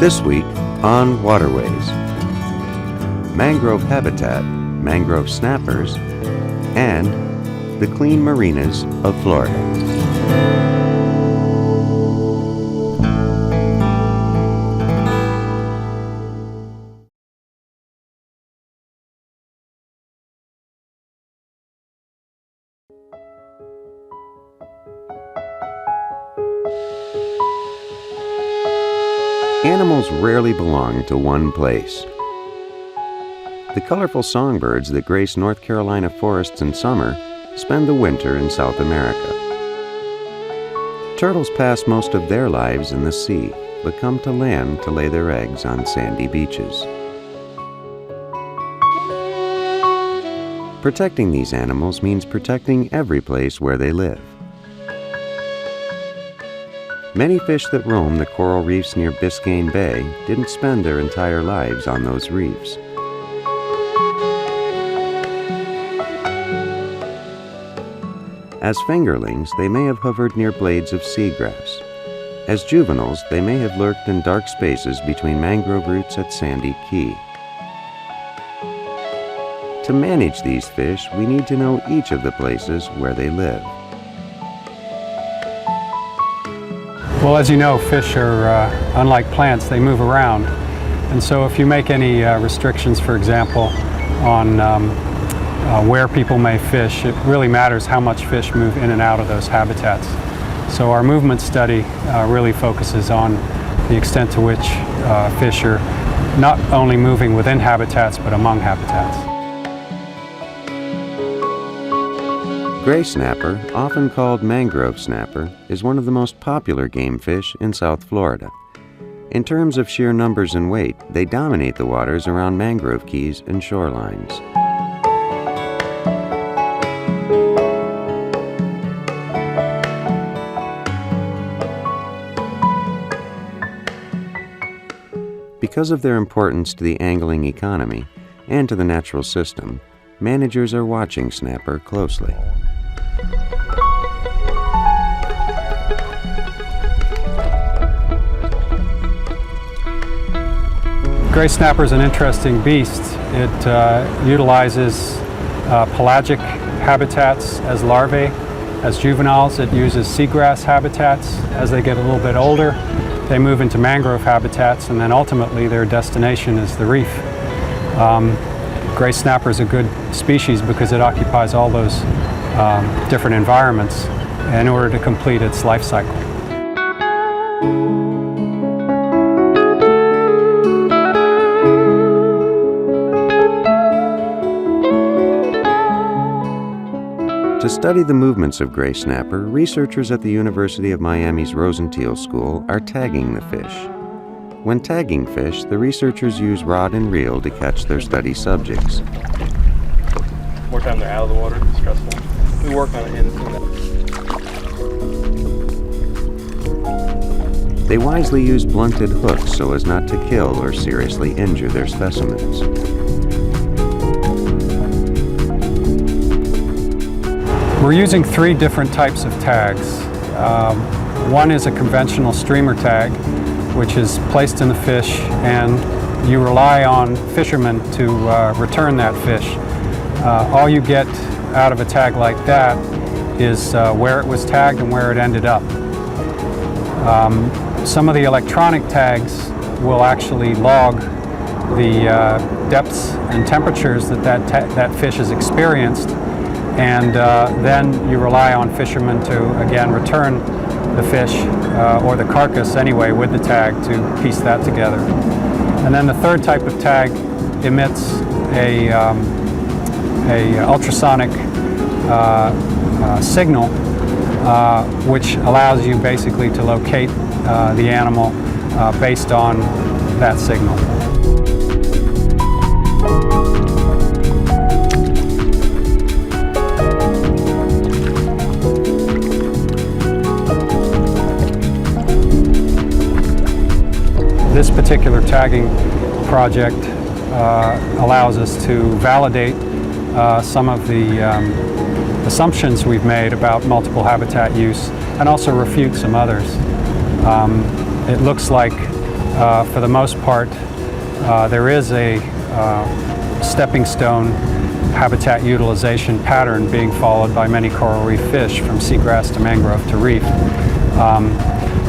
This week on Waterways: mangrove habitat, mangrove snappers, and the clean marinas of Florida. Animals rarely belong to one place. The colorful songbirds that grace North Carolina forests in summer spend the winter in South America. Turtles pass most of their lives in the sea, but come to land to lay their eggs on sandy beaches. Protecting these animals means protecting every place where they live. Many fish that roam the coral reefs near Biscayne Bay didn't spend their entire lives on those reefs. As fingerlings, they may have hovered near blades of seagrass. As juveniles, they may have lurked in dark spaces between mangrove roots at Sandy Key. To manage these fish, we need to know each of the places where they live. Well, as you know, fish are, unlike plants, they move around. And so if you make any restrictions, for example, on where people may fish, it really matters how much fish move in and out of those habitats. So our movement study really focuses on the extent to which fish are not only moving within habitats, but among habitats. Gray snapper, often called mangrove snapper, is one of the most popular game fish in South Florida. In terms of sheer numbers and weight, they dominate the waters around mangrove keys and shorelines. Because of their importance to the angling economy and to the natural system, managers are watching snapper closely. Gray snapper is an interesting beast. It utilizes pelagic habitats as larvae. As juveniles, it uses seagrass habitats. As they get a little bit older, they move into mangrove habitats, and then ultimately their destination is the reef. Gray snapper is a good species because it occupies all those different environments in order to complete its life cycle. To study the movements of gray snapper, researchers at the University of Miami's Rosenthiel School are tagging the fish. When tagging fish, the researchers use rod and reel to catch their study subjects. More time they're out of the water, it's stressful. We work on it They wisely use blunted hooks so as not to kill or seriously injure their specimens. We're using 3 different types of tags. One is a conventional streamer tag, which is placed in the fish, and you rely on fishermen to return that fish. All you get out of a tag like that is where it was tagged and where it ended up. Some of the electronic tags will actually log the depths and temperatures that fish has experienced, and then you rely on fishermen to, again, return the fish, or the carcass anyway, with the tag to piece that together. And then the third type of tag emits a ultrasonic signal, which allows you basically to locate the animal based on that signal. This particular tagging project allows us to validate some of the assumptions we've made about multiple habitat use and also refute some others. It looks like for the most part, there is a stepping stone habitat utilization pattern being followed by many coral reef fish, from seagrass to mangrove to reef.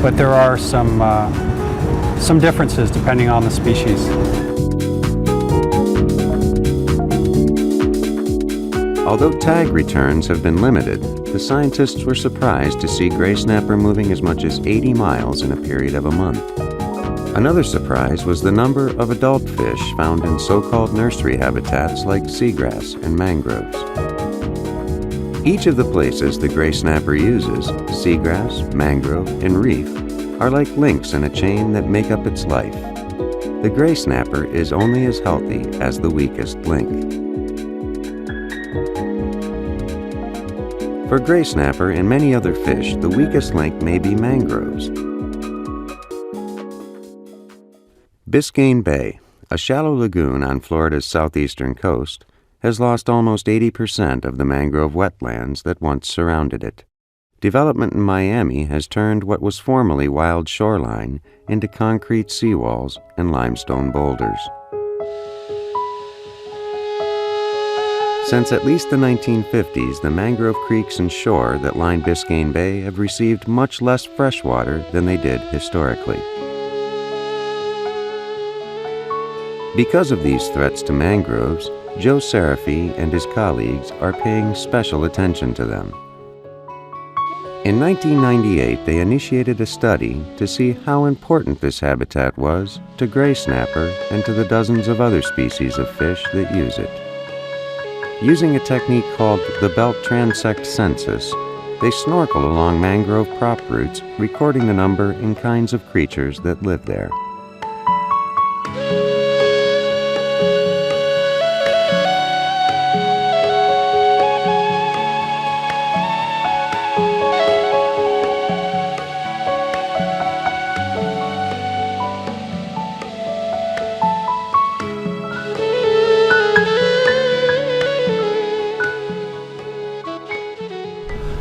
But there are some differences depending on the species. Although tag returns have been limited, the scientists were surprised to see gray snapper moving as much as 80 miles in a period of a month. Another surprise was the number of adult fish found in so-called nursery habitats like seagrass and mangroves. Each of the places the gray snapper uses, seagrass, mangrove, and reef, are like links in a chain that make up its life. The gray snapper is only as healthy as the weakest link. For gray snapper and many other fish, the weakest link may be mangroves. Biscayne Bay, a shallow lagoon on Florida's southeastern coast, has lost almost 80% of the mangrove wetlands that once surrounded it. Development in Miami has turned what was formerly wild shoreline into concrete seawalls and limestone boulders. Since at least the 1950s, the mangrove creeks and shore that line Biscayne Bay have received much less fresh water than they did historically. Because of these threats to mangroves, Joe Serafy and his colleagues are paying special attention to them. In 1998, they initiated a study to see how important this habitat was to gray snapper and to the dozens of other species of fish that use it. Using a technique called the belt transect census, they snorkel along mangrove prop routes, recording the number and kinds of creatures that live there.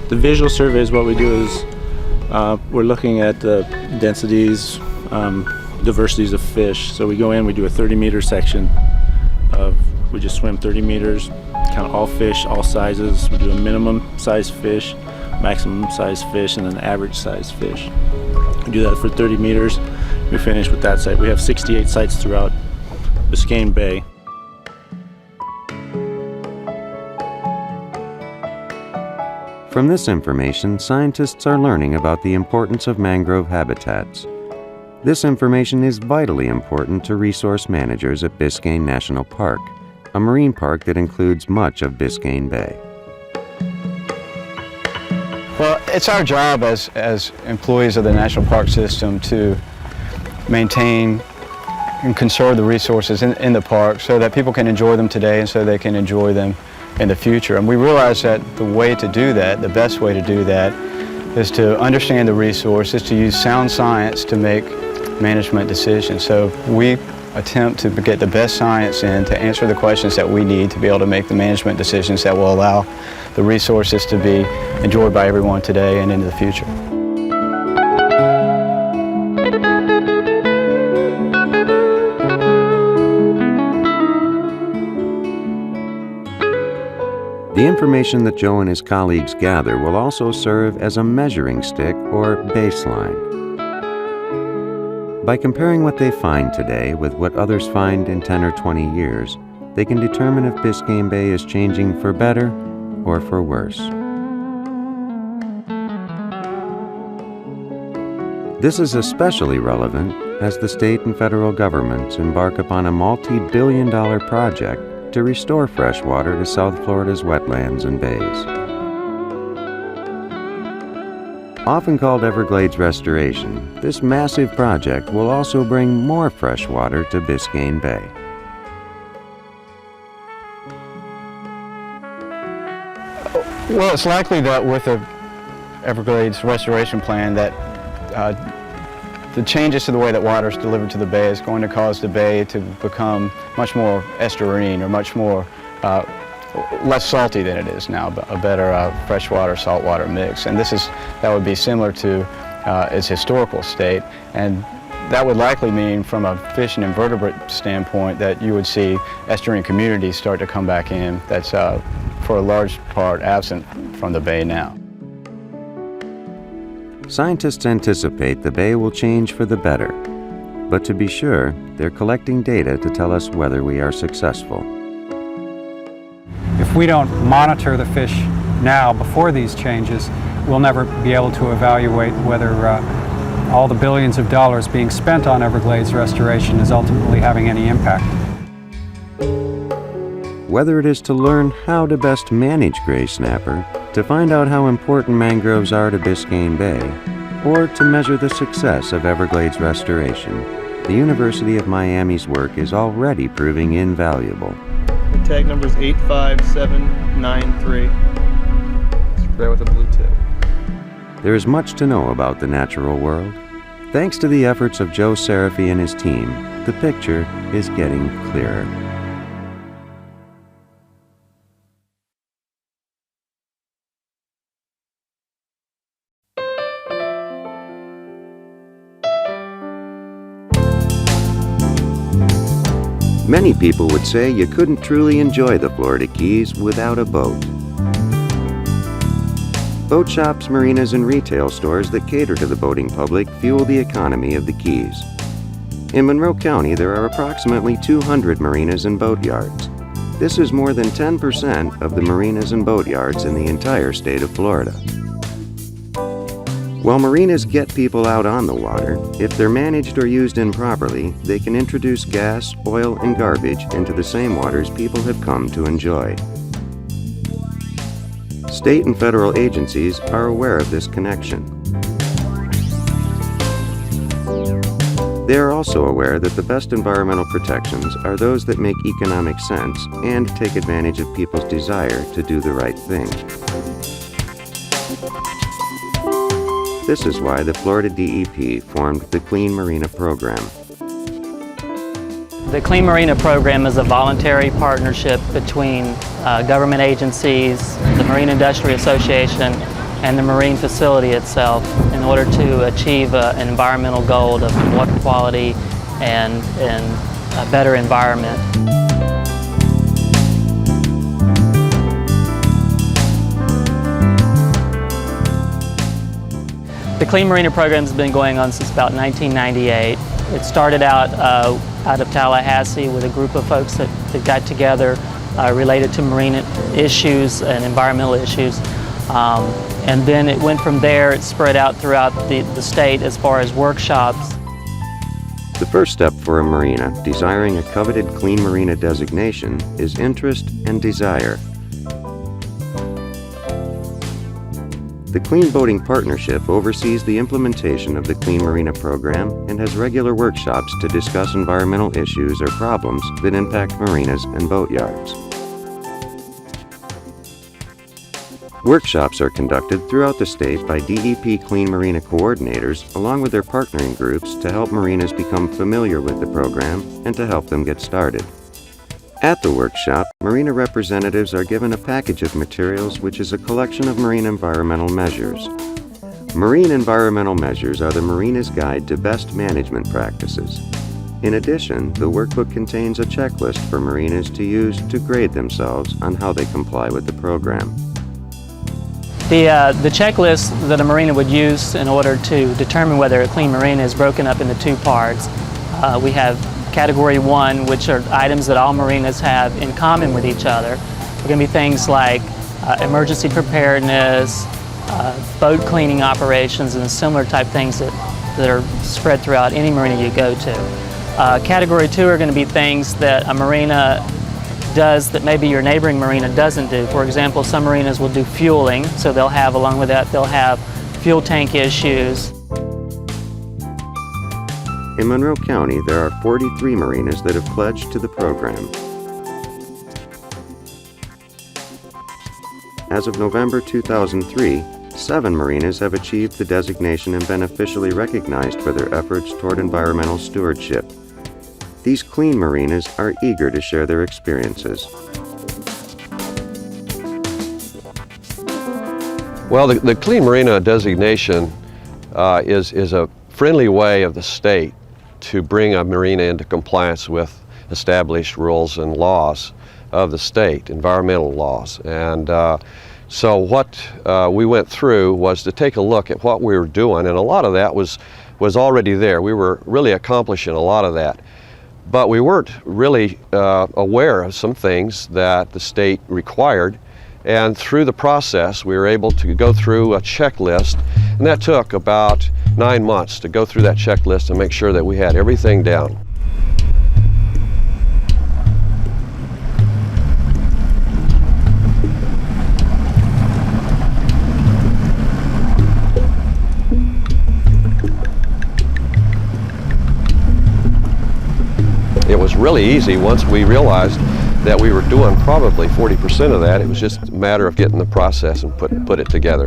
The visual survey is what we do is we're looking at the densities, diversities of fish. So we go in, we do a 30-meter section we just swim 30 meters, count all fish, all sizes. We do a minimum size fish, maximum size fish, and an average size fish. We do that for 30 meters. We finish with that site. We have 68 sites throughout Biscayne Bay. From this information, scientists are learning about the importance of mangrove habitats. This information is vitally important to resource managers at Biscayne National Park, a marine park that includes much of Biscayne Bay. Well, it's our job as employees of the National Park System to maintain and conserve the resources in the park so that people can enjoy them today and so they can enjoy them in the future. And we realize that the way to do that, the best way to do that, is to understand the resource, is to use sound science to make management decisions. So we attempt to get the best science in to answer the questions that we need to be able to make the management decisions that will allow the resources to be enjoyed by everyone today and into the future. The information that Joe and his colleagues gather will also serve as a measuring stick or baseline. By comparing what they find today with what others find in 10 or 20 years, they can determine if Biscayne Bay is changing for better or for worse. This is especially relevant as the state and federal governments embark upon a multi-billion-dollar project to restore fresh water to South Florida's wetlands and bays. Often called Everglades restoration, this massive project will also bring more fresh water to Biscayne Bay. Well, it's likely that with the Everglades restoration plan that the changes to the way that water is delivered to the bay is going to cause the bay to become much more estuarine or much more less salty than it is now, a better freshwater saltwater mix. And that would be similar to its historical state. And that would likely mean, from a fish and invertebrate standpoint, that you would see estuarine communities start to come back in. That's for a large part absent from the bay now. Scientists anticipate the bay will change for the better, but to be sure, they're collecting data to tell us whether we are successful. If we don't monitor the fish now before these changes, we'll never be able to evaluate whether all the billions of dollars being spent on Everglades restoration is ultimately having any impact. Whether it is to learn how to best manage gray snapper, to find out how important mangroves are to Biscayne Bay, or to measure the success of Everglades restoration, the University of Miami's work is already proving invaluable. The tag number is 85793. It's right with a blue tip. There is much to know about the natural world. Thanks to the efforts of Joe Serafy and his team, the picture is getting clearer. Many people would say you couldn't truly enjoy the Florida Keys without a boat. Boat shops, marinas, and retail stores that cater to the boating public fuel the economy of the Keys. In Monroe County, there are approximately 200 marinas and boat yards. This is more than 10% of the marinas and boat yards in the entire state of Florida. While marinas get people out on the water, if they're managed or used improperly, they can introduce gas, oil, and garbage into the same waters people have come to enjoy. State and federal agencies are aware of this connection. They are also aware that the best environmental protections are those that make economic sense and take advantage of people's desire to do the right thing. This is why the Florida DEP formed the Clean Marina program. The Clean Marina program is a voluntary partnership between government agencies, the Marine Industry Association, and the marine facility itself in order to achieve an environmental goal of water quality and a better environment. The Clean Marina program has been going on since about 1998. It started out of Tallahassee with a group of folks that got together related to marine issues and environmental issues. And then it went from there, it spread out throughout the state as far as workshops. The first step for a marina desiring a coveted Clean Marina designation is interest and desire. The Clean Boating Partnership oversees the implementation of the Clean Marina program and has regular workshops to discuss environmental issues or problems that impact marinas and boat yards. Workshops are conducted throughout the state by DEP Clean Marina coordinators along with their partnering groups to help marinas become familiar with the program and to help them get started. At the workshop, marina representatives are given a package of materials which is a collection of marine environmental measures. Marine environmental measures are the marina's guide to best management practices. In addition, the workbook contains a checklist for marinas to use to grade themselves on how they comply with the program. The checklist that a marina would use in order to determine whether a clean marina is broken up into two parts. We have Category 1, which are items that all marinas have in common with each other. They're going to be things like emergency preparedness, boat cleaning operations, and similar type things that are spread throughout any marina you go to. Category 2 are going to be things that a marina does that maybe your neighboring marina doesn't do. For example, some marinas will do fueling, so they'll have, along with that, they'll have fuel tank issues. In Monroe County, there are 43 marinas that have pledged to the program. As of November 2003, 7 marinas have achieved the designation and been officially recognized for their efforts toward environmental stewardship. These clean marinas are eager to share their experiences. Well, the Clean Marina designation is a friendly way of the state to bring a marina into compliance with established rules and laws of the state, environmental laws. And so what we went through was to take a look at what we were doing, and a lot of that was already there. We were really accomplishing a lot of that. But we weren't really aware of some things that the state required, and through the process we were able to go through a checklist, and that took about 9 months to go through that checklist and make sure that we had everything down. It was really easy once we realized that we were doing probably 40% of that. It was just a matter of getting the process and put it together.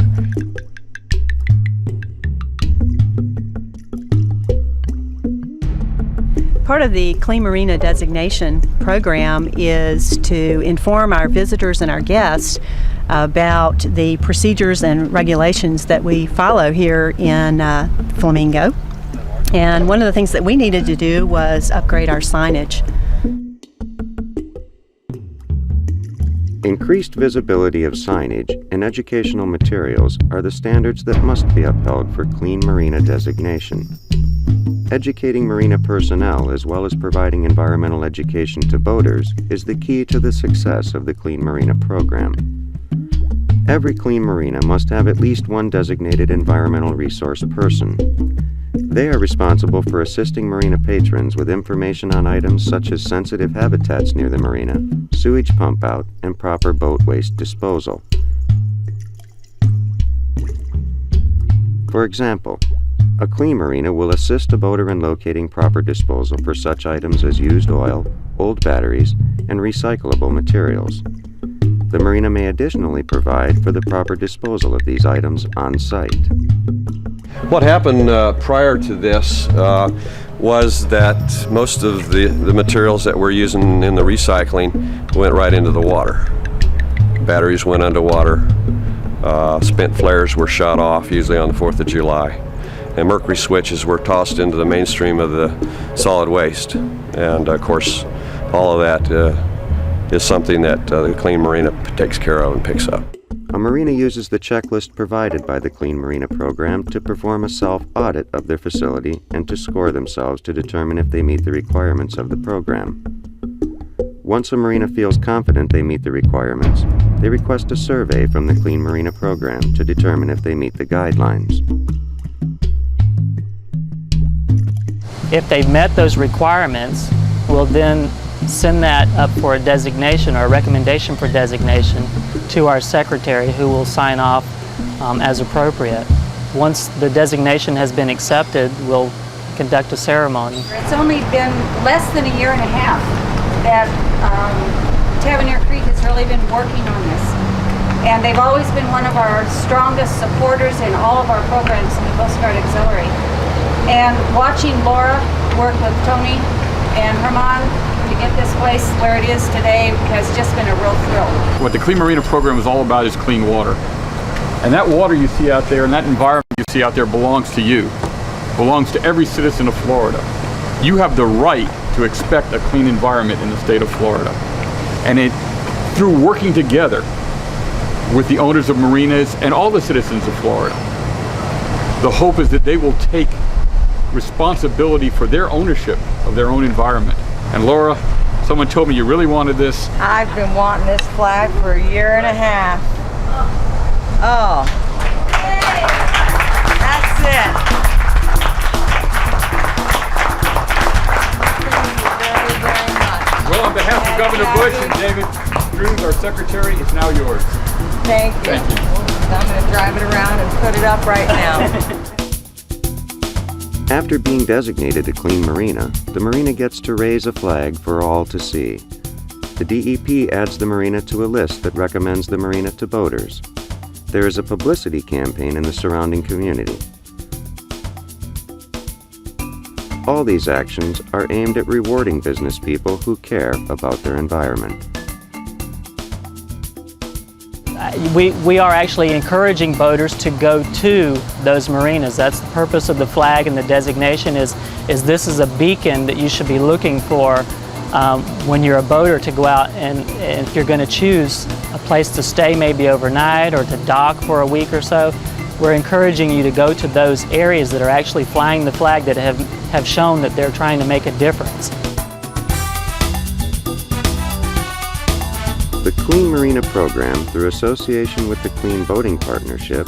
Part of the Clean Marina Designation program is to inform our visitors and our guests about the procedures and regulations that we follow here in Flamingo. And one of the things that we needed to do was upgrade our signage. Increased visibility of signage and educational materials are the standards that must be upheld for Clean Marina designation. Educating marina personnel as well as providing environmental education to boaters is the key to the success of the Clean Marina program. Every Clean Marina must have at least one designated environmental resource person. They are responsible for assisting marina patrons with information on items such as sensitive habitats near the marina, sewage pump out, and proper boat waste disposal. For example, a clean marina will assist a boater in locating proper disposal for such items as used oil, old batteries, and recyclable materials. The marina may additionally provide for the proper disposal of these items on site. What happened prior to this was that most of the materials that we're using in the recycling went right into the water. Batteries went underwater, spent flares were shot off, usually on the 4th of July, and mercury switches were tossed into the mainstream of the solid waste. And of course, all of that is something that the Clean Marina takes care of and picks up. A marina uses the checklist provided by the Clean Marina program to perform a self-audit of their facility and to score themselves to determine if they meet the requirements of the program. Once a marina feels confident they meet the requirements, they request a survey from the Clean Marina program to determine if they meet the guidelines. If they've met those requirements, we'll then send that up for a designation or a recommendation for designation to our secretary, who will sign off as appropriate. Once the designation has been accepted, we'll conduct a ceremony. It's only been less than a year and a half that Tavernier Creek has really been working on this. And they've always been one of our strongest supporters in all of our programs in the Coast Guard Auxiliary. And watching Laura work with Tony and Herman to get this place where it is today has just been a real thrill. What the Clean Marina program is all about is clean water. And that water you see out there and that environment you see out there belongs to you, belongs to every citizen of Florida. You have the right to expect a clean environment in the state of Florida. And through working together with the owners of marinas and all the citizens of Florida, the hope is that they will take responsibility for their ownership of their own environment. And Laura, someone told me you really wanted this. I've been wanting this flag for a year and a half. Oh, that's it. Thank you very, very much. Well, on behalf of Governor Bush and David Cruz, our secretary, it's now yours. Thank you. Thank you. I'm going to drive it around and put it up right now. After being designated a clean marina, the marina gets to raise a flag for all to see. The DEP adds the marina to a list that recommends the marina to boaters. There is a publicity campaign in the surrounding community. All these actions are aimed at rewarding business people who care about their environment. we are actually encouraging boaters to go to those marinas. That's the purpose of the flag and the designation is this is a beacon that you should be looking for when you're a boater to go out and if you're going to choose a place to stay maybe overnight or to dock for a week or so, we're encouraging you to go to those areas that are actually flying the flag that have shown that they're trying to make a difference. The Clean Marina program, through association with the Clean Boating Partnership,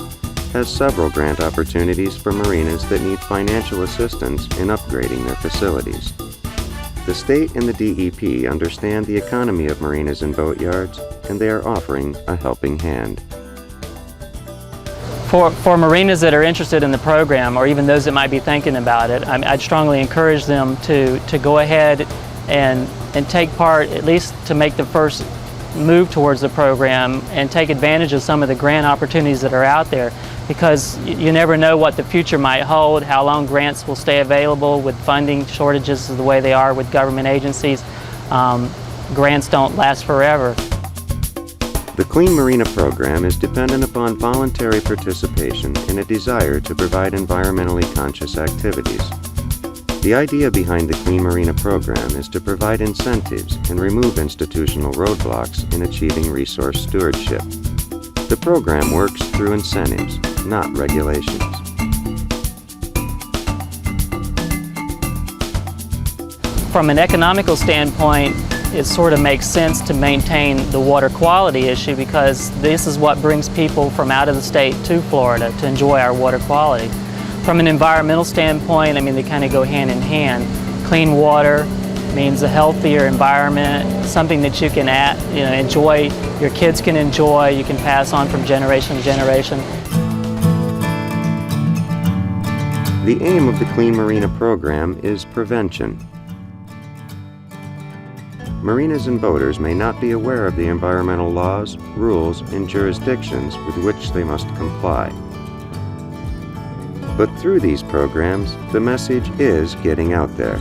has several grant opportunities for marinas that need financial assistance in upgrading their facilities. The state and the DEP understand the economy of marinas and boatyards, and they are offering a helping hand. For marinas that are interested in the program, or even those that might be thinking about it, I'd strongly encourage them to go ahead and take part, at least to make the first move towards the program and take advantage of some of the grant opportunities that are out there, because you never know what the future might hold, how long grants will stay available with funding shortages the way they are with government agencies. Grants don't last forever. The Clean Marina program is dependent upon voluntary participation and a desire to provide environmentally conscious activities. The idea behind the Clean Marina program is to provide incentives and remove institutional roadblocks in achieving resource stewardship. The program works through incentives, not regulations. From an economical standpoint, it sort of makes sense to maintain the water quality issue because this is what brings people from out of the state to Florida to enjoy our water quality. From an environmental standpoint, I mean, they kind of go hand in hand. Clean water means a healthier environment, something that you can enjoy, your kids can enjoy, you can pass on from generation to generation. The aim of the Clean Marina program is prevention. Marinas and boaters may not be aware of the environmental laws, rules, and jurisdictions with which they must comply. But through these programs, the message is getting out there.